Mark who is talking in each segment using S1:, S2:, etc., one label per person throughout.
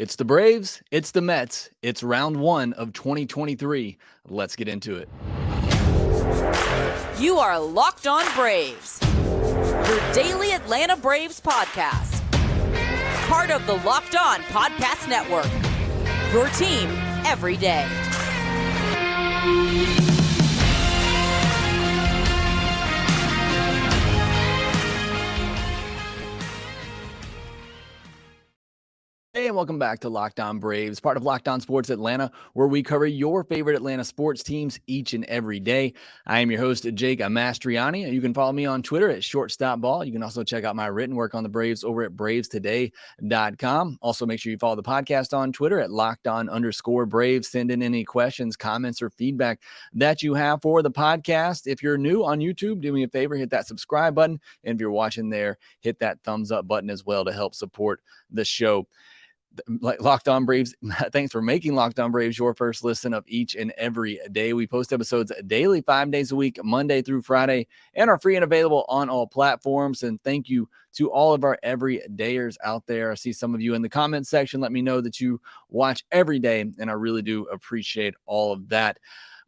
S1: It's the Braves, it's the Mets, it's round one of 2023. Let's get into it.
S2: You are Locked On Braves, your daily Atlanta Braves podcast. Part of the Locked On Podcast Network, your team every day.
S1: Hey, and welcome back to Locked On Braves, part of Locked On Sports Atlanta, where we cover your favorite Atlanta sports teams each and every day. I am your host, Jake Mastroianni. You can follow me on Twitter at ShortstopBall. You can also check out my written work on the Braves over at bravestoday.com. Also, make sure you follow the podcast on Twitter at LockedOn_Braves. Send in any questions, comments, or feedback that you have for the podcast. If you're new on YouTube, do me a favor, hit that subscribe button. And if you're watching there, hit that thumbs up button as well to help support the show. Locked On Braves, thanks for making Locked On Braves your first listen of each and every day. We post episodes daily, 5 days a week, Monday through Friday, and are free and available on all platforms. And thank you to all of our everydayers out there. I see some of you in the comments section. Let me know that you watch every day, and I really do appreciate all of that.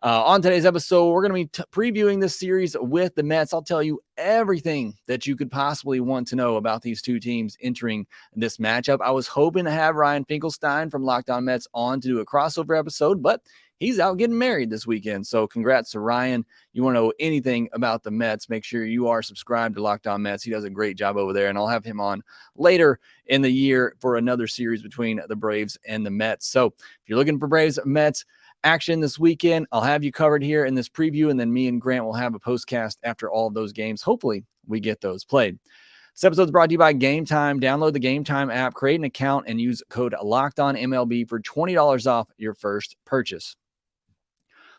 S1: On today's episode, we're going to be previewing this series with the Mets. I'll tell you everything that you could possibly want to know about these two teams entering this matchup. I was hoping to have Ryan Finkelstein from Locked On Mets on to do a crossover episode, but he's out getting married this weekend. So congrats to Ryan. You want to know anything about the Mets, make sure you are subscribed to Locked On Mets. He does a great job over there, and I'll have him on later in the year for another series between the Braves and the Mets. So if you're looking for Braves Mets action this weekend, I'll have you covered here in this preview, and then me and Grant will have a postcast after all of those games. Hopefully we get those played. This episode is brought to you by Game Time. Download the Game Time app, create an account, and use code LOCKEDONMLB for $20 off your first purchase.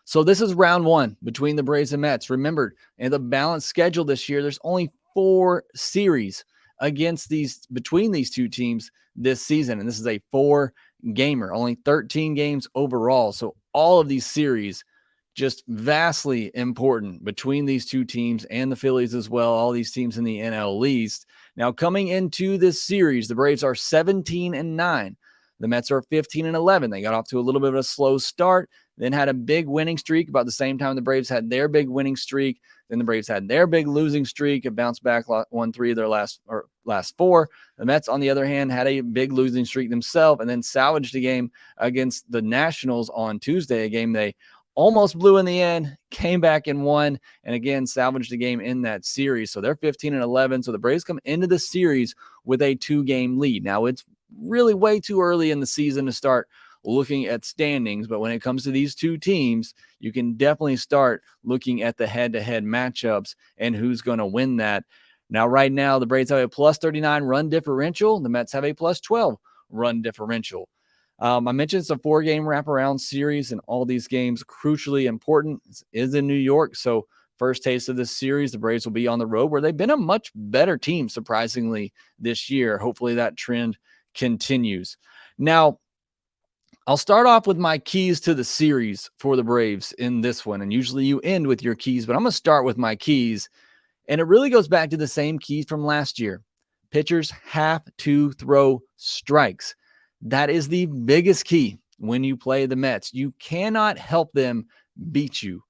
S1: So this is round one between the Braves and Mets. Remember, in the balanced schedule this year, there's only 4 series between these two teams this season, and this is a 4-gamer, only 13 games overall. So all of these series just vastly important between these two teams and the Phillies as well, all these teams in the NL East. Now, coming into this series, the Braves are 17-9. The Mets are 15-11. They got off to a little bit of a slow start, then had a big winning streak about the same time the Braves had their big winning streak. Then the Braves had their big losing streak and bounced back, won 3 of their last 4. The Mets, on the other hand, had a big losing streak themselves and then salvaged a game against the Nationals on Tuesday, a game they almost blew in the end, came back and won, and again salvaged the game in that series. So they're 15-11. So the Braves come into the series with a 2-game lead. Now, it's really way too early in the season to start looking at standings, but when it comes to these two teams, you can definitely start looking at the head-to-head matchups and who's going to win that. Now, right now, the Braves have a plus 39 run differential. The Mets have a plus 12 run differential. I mentioned it's a 4-game wraparound series, and all these games crucially important. It is in New York, so first taste of this series, the Braves will be on the road, where they've been a much better team, surprisingly, this year. Hopefully that trend continues. Now, I'll start off with my keys to the series for the Braves in this one, and usually you end with your keys, but I'm going to start with my keys, and it really goes back to the same keys from last year. Pitchers have to throw strikes. That is the biggest key when you play the Mets. You cannot help them beat you.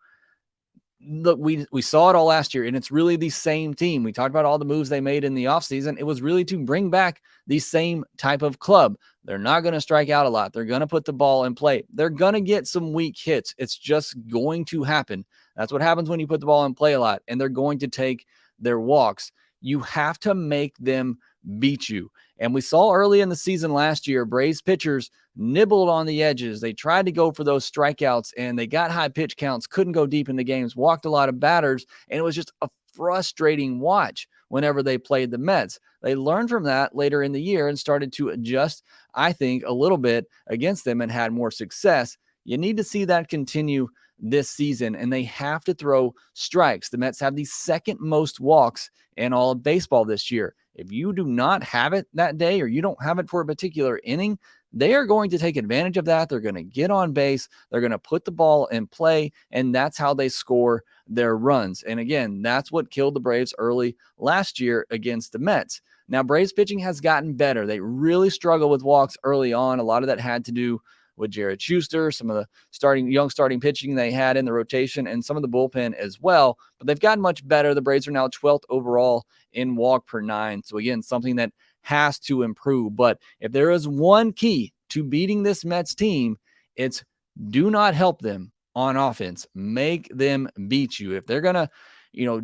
S1: Look, we saw it all last year, and it's really the same team. We talked about all the moves they made in the offseason. It was really to bring back the same type of club. They're not going to strike out a lot. They're going to put the ball in play. They're going to get some weak hits. It's just going to happen. That's what happens when you put the ball in play a lot, and they're going to take their walks. You have to make them beat you. And we saw early in the season last year, Braves pitchers nibbled on the edges. They tried to go for those strikeouts, and they got high pitch counts, couldn't go deep in the games, walked a lot of batters, and it was just a frustrating watch whenever they played the Mets. They learned from that later in the year and started to adjust, I think, a little bit against them and had more success. You need to see that continue this season, and they have to throw strikes. The Mets have the second most walks in all of baseball this year. If you do not have it that day, or you don't have it for a particular inning, they are going to take advantage of that. They're going to get on base. They're going to put the ball in play, and that's how they score their runs. And again, that's what killed the Braves early last year against the Mets. Now, Braves pitching has gotten better. They really struggled with walks early on. A lot of that had to do with Jared Schuster, some of the young starting pitching they had in the rotation, and some of the bullpen as well. But they've gotten much better. The Braves are now 12th overall in walk per nine. So again, something that has to improve. But if there is one key to beating this Mets team, it's do not help them on offense. Make them beat you. If they're going to,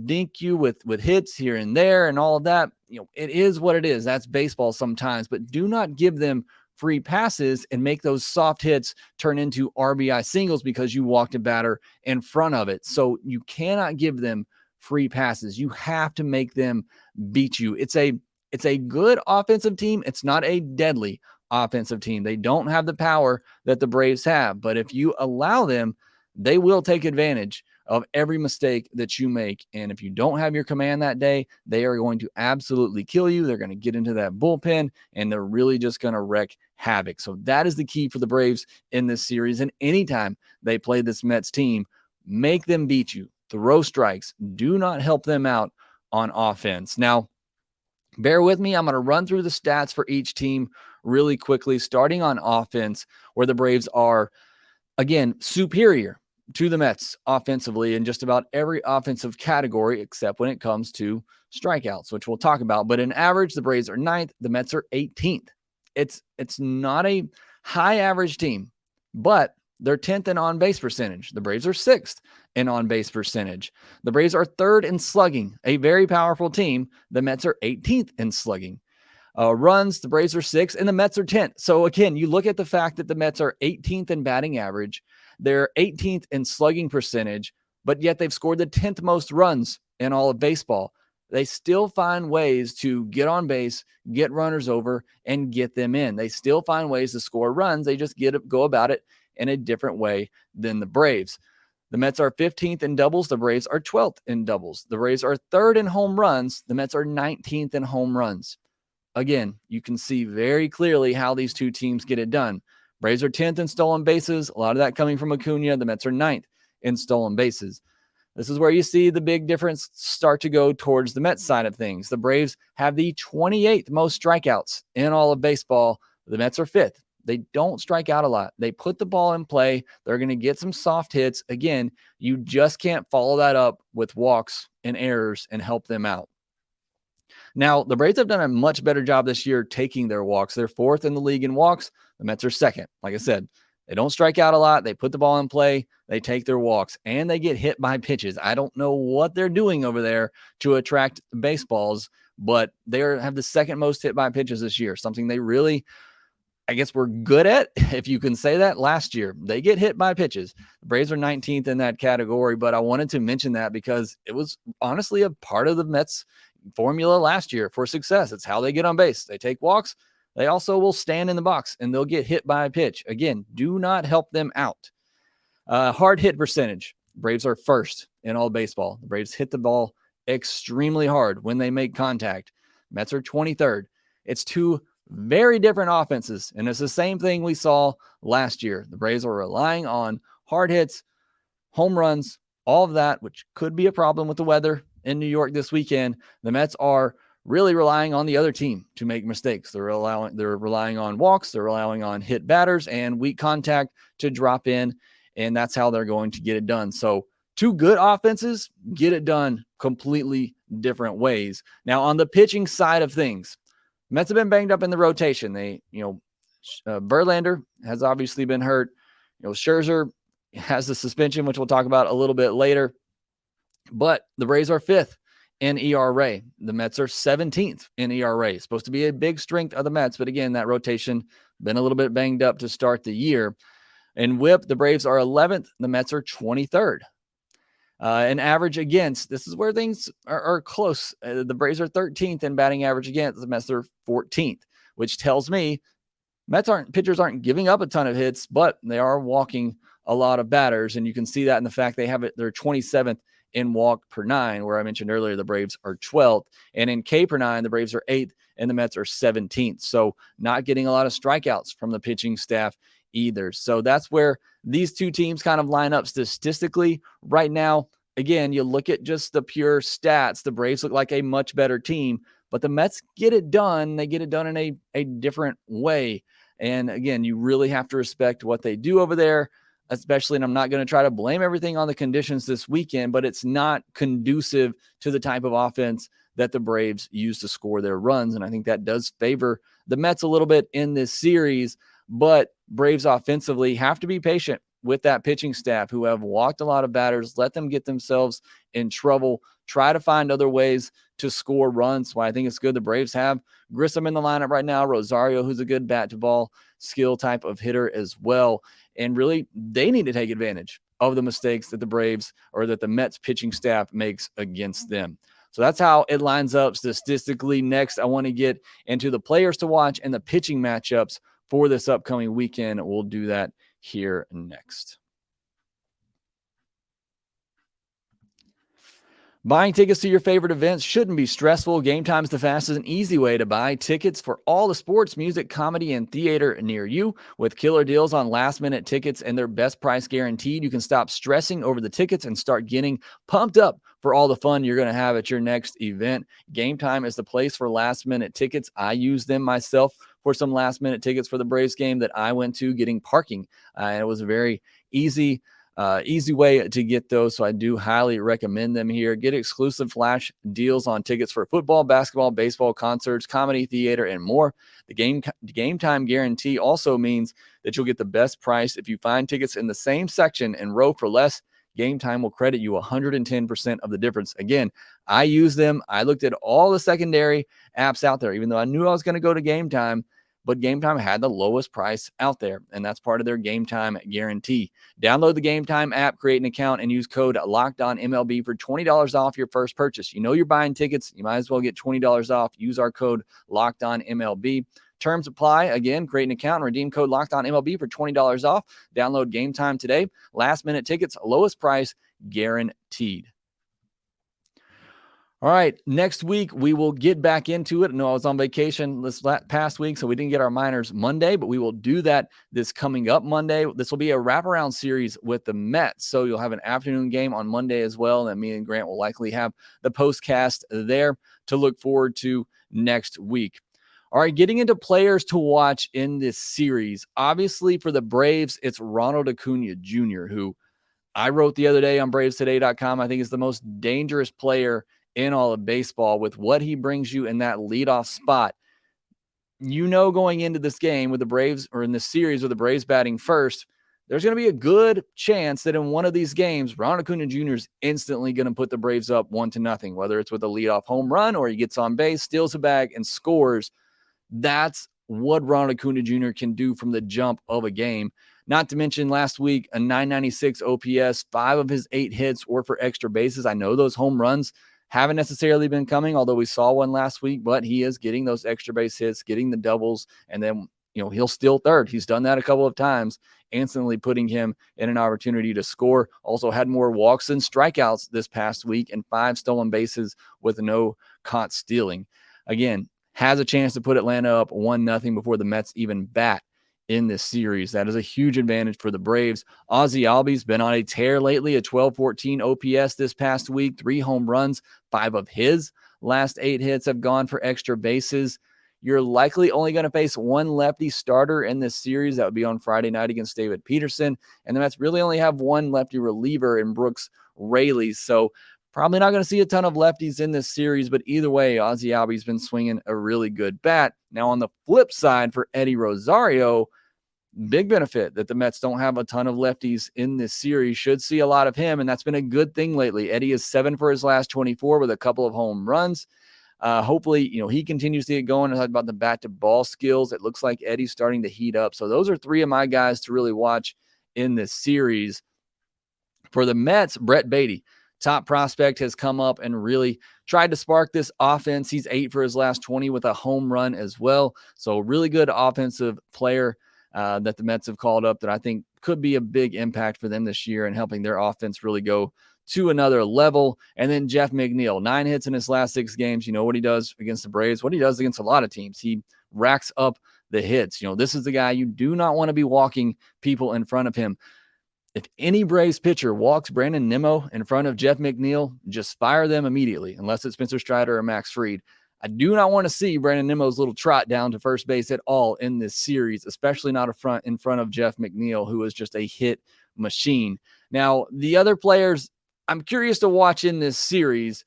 S1: dink you with hits here and there and all of that, it is what it is. That's baseball sometimes. But do not give them free passes and make those soft hits turn into RBI singles because you walked a batter in front of it. So you cannot give them free passes. You have to make them beat you. It's a good offensive team. It's not a deadly offensive team. They don't have the power that the Braves have, but if you allow them, they will take advantage of every mistake that you make. And if you don't have your command that day, they are going to absolutely kill you. They're going to get into that bullpen and they're really just going to wreak havoc. So that is the key for the Braves in this series. And anytime they play this Mets team, make them beat you. Throw strikes. Do not help them out on offense. Now, bear with me. I'm going to run through the stats for each team really quickly, starting on offense, where the Braves are, again, superior to the Mets offensively in just about every offensive category, except when it comes to strikeouts, which we'll talk about. But in average, the Braves are 9th. The Mets are 18th. It's not a high average team, but they're 10th in on-base percentage. The Braves are 6th in on-base percentage. The Braves are 3rd in slugging, a very powerful team. The Mets are 18th in slugging. Runs, the Braves are 6th, and the Mets are 10th. So again, you look at the fact that the Mets are 18th in batting average, they're 18th in slugging percentage, but yet they've scored the 10th most runs in all of baseball. They still find ways to get on base, get runners over, and get them in. They still find ways to score runs. They just go about it in a different way than the Braves. The Mets are 15th in doubles. The Braves are 12th in doubles. The Braves are 3rd in home runs. The Mets are 19th in home runs. Again, you can see very clearly how these two teams get it done. Braves are 10th in stolen bases. A lot of that coming from Acuna. The Mets are 9th in stolen bases. This is where you see the big difference start to go towards the Mets side of things. The Braves have the 28th most strikeouts in all of baseball. The Mets are 5th. They don't strike out a lot. They put the ball in play. They're going to get some soft hits. Again, you just can't follow that up with walks and errors and help them out. Now, the Braves have done a much better job this year taking their walks. They're 4th in the league in walks. The Mets are 2nd. Like I said, they don't strike out a lot. They put the ball in play. They take their walks, and they get hit by pitches. I don't know what they're doing over there to attract baseballs, but they have the 2nd most hit by pitches this year, something they really, I guess, were good at, if you can say that. Last year, they get hit by pitches. The Braves are 19th in that category, but I wanted to mention that because it was honestly a part of the Mets formula last year for success. It's how they get on base. They take walks. They also will stand in the box and they'll get hit by a pitch. Again, do not help them out. Hard hit percentage. Braves are 1st in all baseball. The Braves hit the ball extremely hard when they make contact. Mets are 23rd. It's two very different offenses, and it's the same thing we saw last year. The Braves are relying on hard hits, home runs, all of that, which could be a problem with the weather in New York this weekend. The Mets are really relying on the other team to make mistakes. They're relying on walks, they're relying on hit batters and weak contact to drop in, and that's how they're going to get it done. So two good offenses get it done completely different ways. Now, on the pitching side of things, Mets have been banged up in the rotation. Verlander has obviously been hurt. Scherzer has the suspension, which we'll talk about a little bit later. But the Braves are 5th in ERA. The Mets are 17th in ERA. Supposed to be a big strength of the Mets, but again, that rotation been a little bit banged up to start the year. In WHIP, the Braves are 11th. The Mets are 23rd. In average against, this is where things are close. The Braves are 13th in batting average against. The Mets are 14th, which tells me pitchers aren't giving up a ton of hits, but they are walking a lot of batters. And you can see that in the fact they're 27th in walk per nine, where I mentioned earlier, the Braves are 12th. And in K per nine, the Braves are 8th and the Mets are 17th. So not getting a lot of strikeouts from the pitching staff either. So that's where these two teams kind of line up statistically right now. Again, you look at just the pure stats, the Braves look like a much better team, but the Mets get it done. They get it done in a different way. And again, you really have to respect what they do over there, especially, and I'm not going to try to blame everything on the conditions this weekend, but it's not conducive to the type of offense that the Braves use to score their runs. And I think that does favor the Mets a little bit in this series, but Braves offensively have to be patient with that pitching staff who have walked a lot of batters, let them get themselves in trouble, try to find other ways to score runs. Why I think it's good the Braves have Grissom in the lineup right now, Rosario, who's a good bat to ball skill type of hitter as well. And really, they need to take advantage of the mistakes that the Braves or that the Mets pitching staff makes against them. So that's how it lines up statistically. Next, I want to get into the players to watch and the pitching matchups for this upcoming weekend. We'll do that here next. Buying tickets to your favorite events shouldn't be stressful. Game Time is the fastest and easy way to buy tickets for all the sports, music, comedy, and theater near you. With killer deals on last-minute tickets and their best price guaranteed, you can stop stressing over the tickets and start getting pumped up for all the fun you're going to have at your next event. Game Time is the place for last-minute tickets. I use them myself for some last-minute tickets for the Braves game that I went to, getting parking. And it was a very easy way to get those. So I do highly recommend them here. Get exclusive flash deals on tickets for football, basketball, baseball, concerts, comedy, theater, and more. The game time guarantee also means that you'll get the best price. If you find tickets in the same section and row for less, Game Time will credit you 110% of the difference. Again, I use them. I looked at all the secondary apps out there, even though I knew I was going to go to Game Time. But Game Time had the lowest price out there, and that's part of their Game Time guarantee. Download the Game Time app, create an account, and use code LOCKEDONMLB for $20 off your first purchase. You know you're buying tickets. You might as well get $20 off. Use our code LOCKEDONMLB. Terms apply. Again, create an account and redeem code LOCKEDONMLB for $20 off. Download Game Time today. Last-minute tickets, lowest price guaranteed. All right, next week we will get back into it. No, I was on vacation this past week, so we didn't get our minors Monday, but we will do that this coming up Monday. This will be a wraparound series with the Mets, so you'll have an afternoon game on Monday as well, and me and Grant will likely have the postcast there to look forward to next week. All right, getting into players to watch in this series. Obviously, for the Braves, it's Ronald Acuna Jr., who I wrote the other day on BravesToday.com. I think is the most dangerous player in all of baseball with what he brings you in that leadoff spot. You know, going into this game with the Braves, or in this series with the Braves batting first, there's going to be a good chance that in one of these games, Ronald Acuna Jr. is instantly going to put the Braves up 1-0, whether it's with a leadoff home run or he gets on base, steals a bag, and scores. That's what Ronald Acuna Jr. can do from the jump of a game. Not to mention last week, a 996 OPS, 5 of his 8 hits were for extra bases. I know those home runs haven't necessarily been coming, although we saw one last week, but he is getting those extra base hits, getting the doubles, and then, he'll steal third. He's done that a couple of times, instantly putting him in an opportunity to score. Also had more walks than strikeouts this past week and 5 stolen bases with no caught stealing. Again, has a chance to put Atlanta up 1-0 before the Mets even bat in this series. That is a huge advantage for the Braves. Ozzie Albies been on a tear lately, a 1214 OPS this past week, 3 home runs, 5 of his last 8 hits have gone for extra bases. You're likely only going to face one lefty starter in this series. That would be on Friday night against David Peterson. And the Mets really only have one lefty reliever in Brooks Raley. So probably not going to see a ton of lefties in this series, but either way, Ozzie Albies been swinging a really good bat. Now, on the flip side for Eddie Rosario, big benefit that the Mets don't have a ton of lefties in this series. Should see a lot of him, and that's been a good thing lately. Eddie is 7 for his last 24 with a couple of home runs. Hopefully, he continues to get going. I talked about the bat-to-ball skills. It looks like Eddie's starting to heat up. So those are 3 of my guys to really watch in this series. For the Mets, Brett Baty, top prospect, has come up and really tried to spark this offense. He's 8 for his last 20 with a home run as well. So really good offensive player that the Mets have called up that I think could be a big impact for them this year and helping their offense really go to another level. And then Jeff McNeil, 9 hits in his last 6 games. You know what he does against the Braves, what he does against a lot of teams. He racks up the hits. This is the guy you do not want to be walking people in front of him. If any Braves pitcher walks Brandon Nimmo in front of Jeff McNeil, just fire them immediately, unless it's Spencer Strider or Max Fried. I do not want to see Brandon Nimmo's little trot down to first base at all in this series, especially not in front of Jeff McNeil, who is just a hit machine. Now, the other players I'm curious to watch in this series,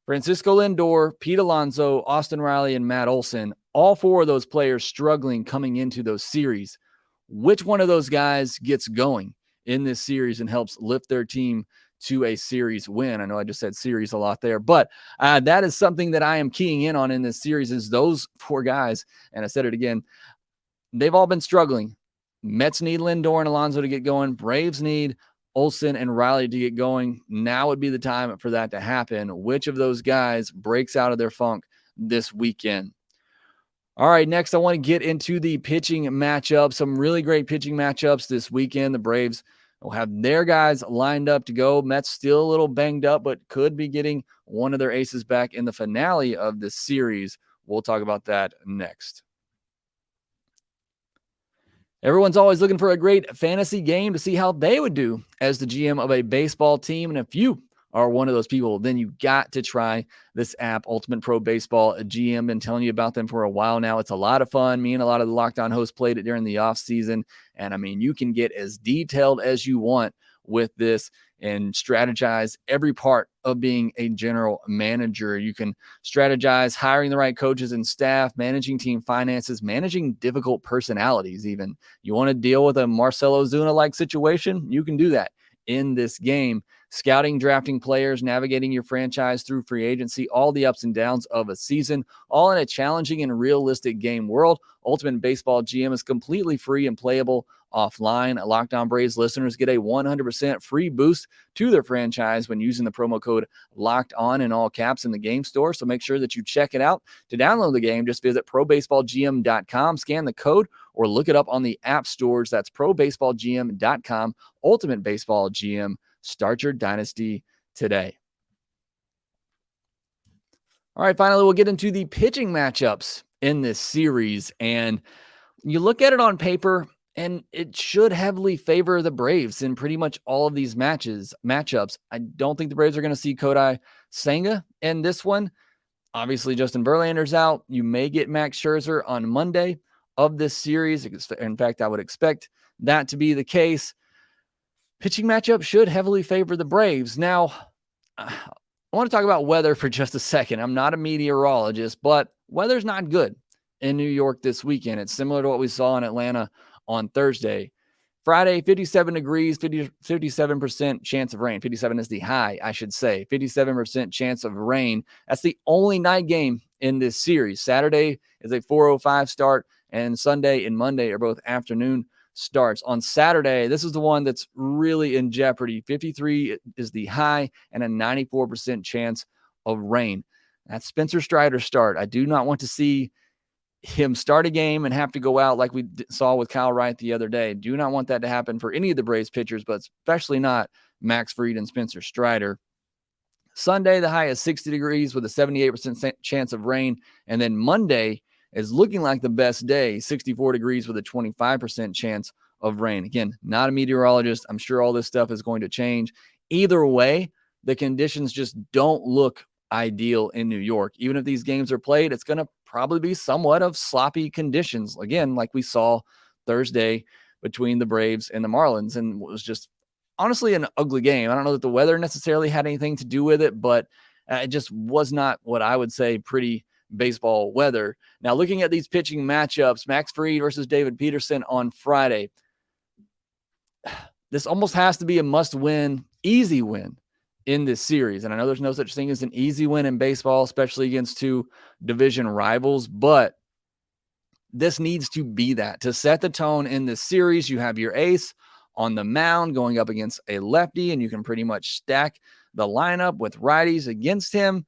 S1: Francisco Lindor, Pete Alonso, Austin Riley, and Matt Olson, all four of those players struggling coming into those series. Which one of those guys gets going in this series and helps lift their team to a series win? I know I just said series a lot there, but that is something that I am keying in on in this series is those four guys. And I said it again, they've all been struggling. Mets need Lindor and Alonso to get going. Braves need Olson and Riley to get going. Now would be the time for that to happen. Which of those guys breaks out of their funk this weekend? All right, next I want to get into the pitching matchup. Some really great pitching matchups this weekend. The Braves will have their guys lined up to go. Mets still a little banged up, but could be getting one of their aces back in the finale of this series. We'll talk about that next. Everyone's always looking for a great fantasy game to see how they would do as the GM of a baseball team. And if you are one of those people, then you got to try this app, Ultimate Pro Baseball GM. Been telling you about them for a while now. It's a lot of fun. Me and a lot of the Locked On hosts played it during the off season. And I mean, you can get as detailed as you want with this and strategize every part of being a general manager. You can strategize hiring the right coaches and staff, managing team finances, managing difficult personalities even. You want to deal with a Marcelo Zuna-like situation? You can do that in this game. Scouting, drafting players, navigating your franchise through free agency, all the ups and downs of a season, all in a challenging and realistic game world. Ultimate Baseball GM is completely free and playable offline. Locked On Braves listeners get a 100% free boost to their franchise when using the promo code Locked On in all caps in the game store. So make sure that you check it out. To download the game, just visit probaseballgm.com, scan the code, or look it up on the app stores. That's probaseballgm.com. Ultimate Baseball GM. Start your dynasty today. All right, finally, we'll get into the pitching matchups in this series. And you look at it on paper, and it should heavily favor the Braves in pretty much all of these matchups. I don't think the Braves are going to see Kodai Senga in this one. Obviously, Justin Verlander's out. You may get Max Scherzer on Monday of this series. In fact, I would expect that to be the case. Pitching matchup should heavily favor the Braves. Now, I want to talk about weather for just a second. I'm not a meteorologist, but weather's not good in New York this weekend. It's similar to what we saw in Atlanta on Thursday. Friday, 57 degrees, 57% chance of rain. 57 is the high, I should say. 57% chance of rain. That's the only night game in this series. Saturday is a 4:05 start, and Sunday and Monday are both afternoon starts. On Saturday, this is the one that's really in jeopardy. 53 is the high and a 94% chance of rain. That's Spencer Strider's start. I do not want to see him start a game and have to go out like we saw with Kyle Wright the other day. Do not want that to happen for any of the Braves pitchers, but especially not Max Fried and Spencer Strider. Sunday, the high is 60 degrees with a 78% chance of rain. And then Monday is looking like the best day, 64 degrees with a 25% chance of rain. Again, not a meteorologist. I'm sure all this stuff is going to change. Either way, the conditions just don't look ideal in New York. Even if these games are played, it's going to probably be somewhat of sloppy conditions. Again, like we saw Thursday between the Braves and the Marlins, and it was just honestly an ugly game. I don't know that the weather necessarily had anything to do with it, but it just was not what I would say pretty baseball weather. Now, looking at these pitching matchups, Max Fried versus David Peterson on Friday. This almost has to be a must-win, easy win in this series. And I know there's no such thing as an easy win in baseball, especially against two division rivals, but this needs to be that. To set the tone in this series, you have your ace on the mound going up against a lefty, and you can pretty much stack the lineup with righties against him.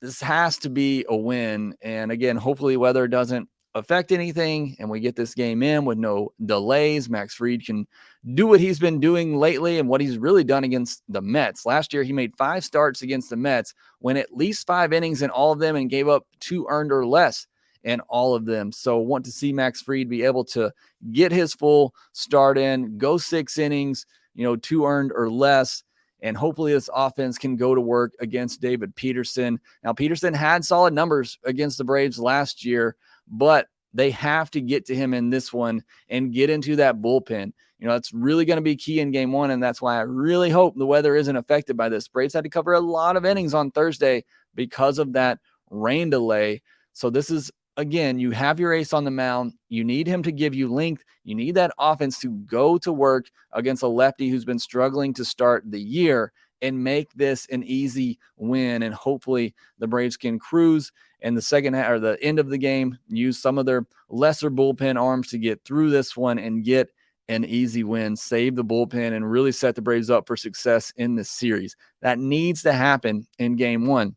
S1: This has to be a win. And again, hopefully weather doesn't affect anything and we get this game in with no delays. Max Fried can do what he's been doing lately and what he's really done against the Mets. Last year, he made 5 starts against the Mets, went at least 5 innings in all of them and gave up 2 earned or less in all of them. So want to see Max Fried be able to get his full start in, go 6 innings, 2 earned or less, And hopefully this offense can go to work against David Peterson. Now, Peterson had solid numbers against the Braves last year, but they have to get to him in this one and get into that bullpen. It's really going to be key in game one, and that's why I really hope the weather isn't affected by this. Braves had to cover a lot of innings on Thursday because of that rain delay. So this is, again, you have your ace on the mound. You need him to give you length. You need that offense to go to work against a lefty who's been struggling to start the year and make this an easy win. And hopefully the Braves can cruise in the second half or the end of the game, use some of their lesser bullpen arms to get through this one and get an easy win, save the bullpen, and really set the Braves up for success in this series. That needs to happen in game one.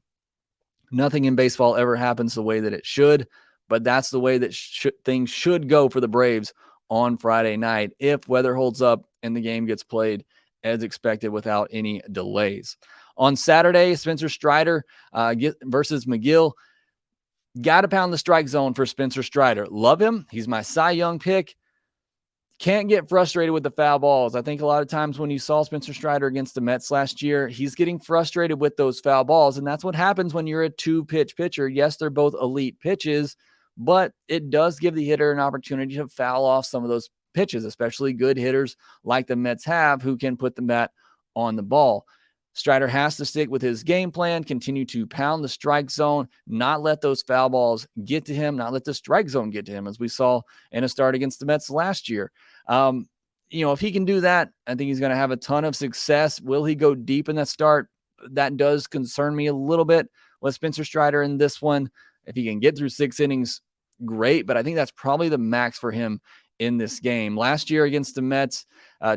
S1: Nothing in baseball ever happens the way that it should, but that's the way that things should go for the Braves on Friday night if weather holds up and the game gets played as expected without any delays. On Saturday, Spencer Strider versus McGill. Got to pound the strike zone for Spencer Strider. Love him. He's my Cy Young pick. Can't get frustrated with the foul balls. I think a lot of times when you saw Spencer Strider against the Mets last year, he's getting frustrated with those foul balls. And that's what happens when you're a 2-pitch pitcher. Yes, they're both elite pitches, but it does give the hitter an opportunity to foul off some of those pitches, especially good hitters like the Mets have who can put the bat on the ball. Strider has to stick with his game plan, continue to pound the strike zone, not let those foul balls get to him, not let the strike zone get to him, as we saw in a start against the Mets last year. If he can do that, I think he's going to have a ton of success. Will he go deep in that start? That does concern me a little bit with Spencer Strider in this one. If he can get through 6 innings, great, but I think that's probably the max for him in this game. Last year against the Mets,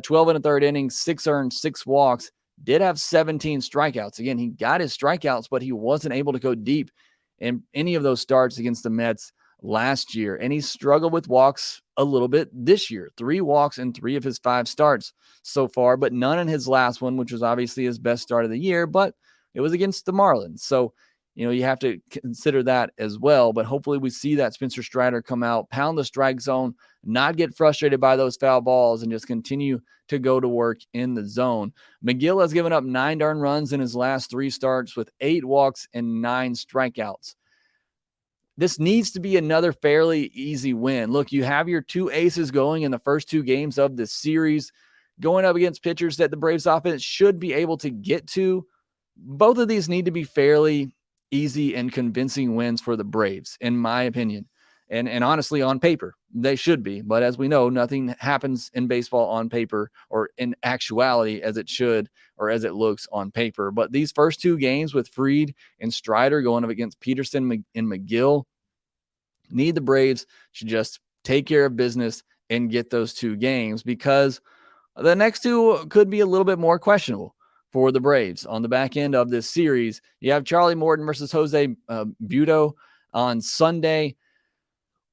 S1: 12 and a third innings, 6 earned, 6 walks, did have 17 strikeouts. Again, he got his strikeouts, but he wasn't able to go deep in any of those starts against the Mets last year. And he struggled with walks a little bit this year. 3 walks in 3 of his 5 starts so far, but none in his last one, which was obviously his best start of the year, but it was against the Marlins. So, you have to consider that as well. But hopefully we see that Spencer Strider come out, pound the strike zone, not get frustrated by those foul balls, and just continue to go to work in the zone. McGill has given up 9 earned runs in his last 3 starts with 8 walks and 9 strikeouts. This needs to be another fairly easy win. Look, you have your 2 aces going in the first 2 games of this series, going up against pitchers that the Braves offense should be able to get to. Both of these need to be fairly easy and convincing wins for the Braves, in my opinion. And honestly, on paper, they should be. But as we know, nothing happens in baseball on paper or in actuality as it should or as it looks on paper. But these first 2 games with Fried and Strider going up against Peterson and McGill need the Braves to just take care of business and get those 2 games, because the next 2 could be a little bit more questionable for the Braves. On the back end of this series, you have Charlie Morton versus Jose Butto on Sunday.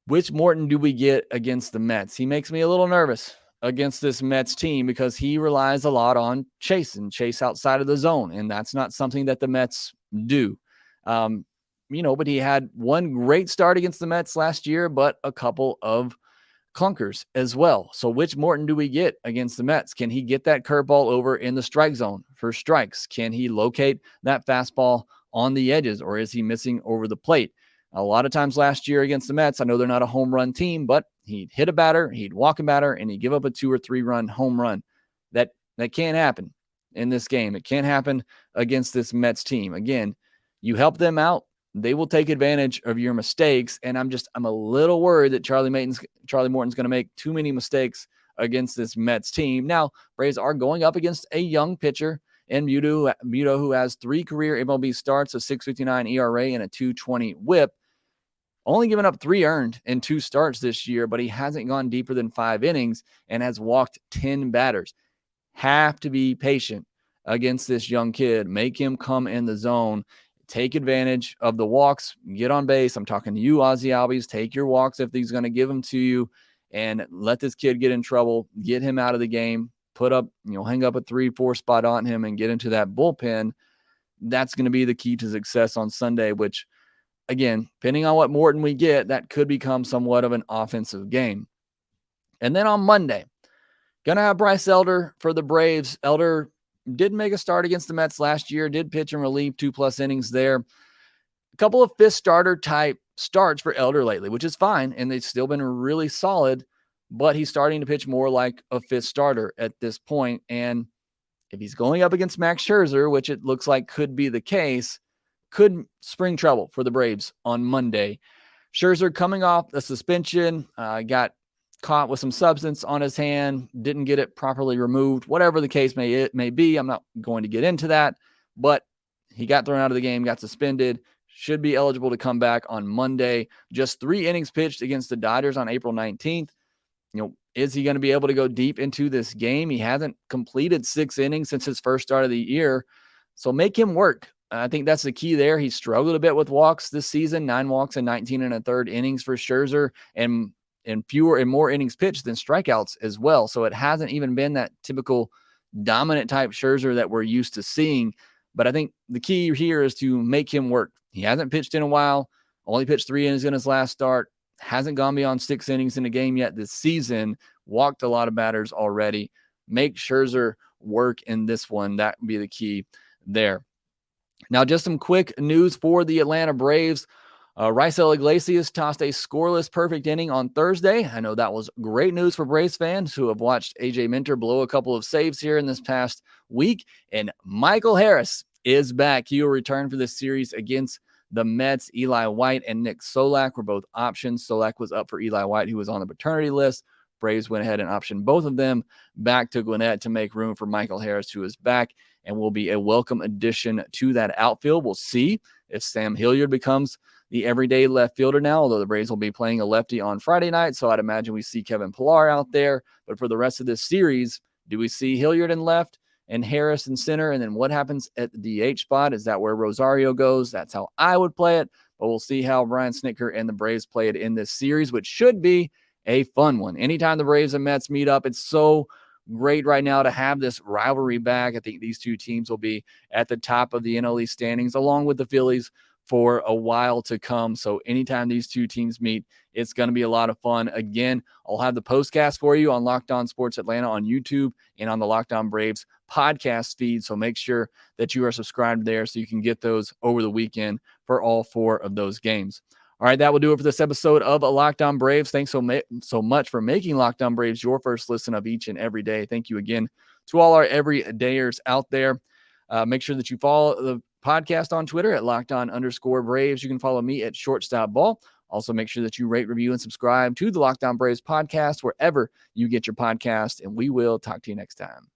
S1: Which Morton do we get against the Mets? He makes me a little nervous against this Mets team because he relies a lot on chase outside of the zone, and that's not something that the Mets do. But he had one great start against the Mets last year, but a couple of clunkers as well. So which Morton do we get against the Mets? Can he get that curveball over in the strike zone for strikes? Can he locate that fastball on the edges, or is he missing over the plate? A lot of times last year against the Mets, I know they're not a home run team, but he'd hit a batter, he'd walk a batter, and he'd give up a 2 or 3 run home run. That can't happen in this game. It can't happen against this Mets team. Again, you help them out, they will take advantage of your mistakes, and I'm a little worried that Charlie Morton's going to make too many mistakes against this Mets team. Now, Braves are going up against a young pitcher in Butto, who has 3 career MLB starts, a 6.59 ERA and a 2.20 WHIP. Only given up 3 earned in 2 starts this year, but he hasn't gone deeper than 5 innings and has walked 10 batters. Have to be patient against this young kid. Make him come in the zone. Take advantage of the walks. Get on base. I'm talking to you, Ozzie Albies. Take your walks if he's going to give them to you, and let this kid get in trouble. Get him out of the game. Put up, hang up a 3-4 spot on him and get into that bullpen. That's going to be the key to success on Sunday, which, again, depending on what Morton we get, that could become somewhat of an offensive game. And then on Monday, going to have Bryce Elder for the Braves. Elder did make a start against the Mets last year, did pitch in relief, 2+ innings there. A couple of fifth starter type starts for Elder lately, which is fine, and they've still been really solid, but he's starting to pitch more like a fifth starter at this point. And if he's going up against Max Scherzer, which it looks like could be the case, could spring trouble for the Braves on Monday. Scherzer coming off a suspension, got caught with some substance on his hand, didn't get it properly removed, whatever the case may be. I'm not going to get into that, but he got thrown out of the game, got suspended, should be eligible to come back on Monday. Just 3 innings pitched against the Dodgers on April 19th. Is he going to be able to go deep into this game? He hasn't completed 6 innings since his first start of the year. So make him work. I think that's the key there. He struggled a bit with walks this season, 9 walks and 19 1/3 innings for Scherzer, and fewer and more innings pitched than strikeouts as well. So it hasn't even been that typical dominant type Scherzer that we're used to seeing. But I think the key here is to make him work. He hasn't pitched in a while, only pitched 3 innings in his last start, hasn't gone beyond 6 innings in a game yet this season, walked a lot of batters already. Make Scherzer work in this one. That would be the key there. Now, just some quick news for the Atlanta Braves. Raisel Iglesias tossed a scoreless perfect inning on Thursday. I know that was great news for Braves fans who have watched AJ Minter blow a couple of saves here in this past week. And Michael Harris is back. He will return for this series against the Mets. Eli White and Nick Solak were both options. Solak was up for Eli White, who was on the paternity list. Braves went ahead and optioned both of them back to Gwinnett to make room for Michael Harris, who is back and will be a welcome addition to that outfield. We'll see if Sam Hilliard becomes the everyday left fielder now, although the Braves will be playing a lefty on Friday night, so I'd imagine we see Kevin Pillar out there. But for the rest of this series, do we see Hilliard in left and Harris in center? And then what happens at the DH spot? Is that where Rosario goes? That's how I would play it, but we'll see how Brian Snitker and the Braves play it in this series, which should be a fun one. Anytime the Braves and Mets meet up, it's so great right now to have this rivalry back. I think these two teams will be at the top of the NL East standings along with the Phillies for a while to come. So anytime these two teams meet, it's going to be a lot of fun. Again, I'll have the postcast for you on Locked On Sports Atlanta on YouTube and on the Locked On Braves podcast feed. So make sure that you are subscribed there so you can get those over the weekend for all 4 of those games. All right, that will do it for this episode of Locked On Braves. Thanks so much for making Locked On Braves your first listen of each and every day. Thank you again to all our everydayers out there. Make sure that you follow the podcast on Twitter at LockedOn_Braves. You can follow me at ShortstopBall. Also, make sure that you rate, review, and subscribe to the Locked On Braves podcast wherever you get your podcast, and we will talk to you next time.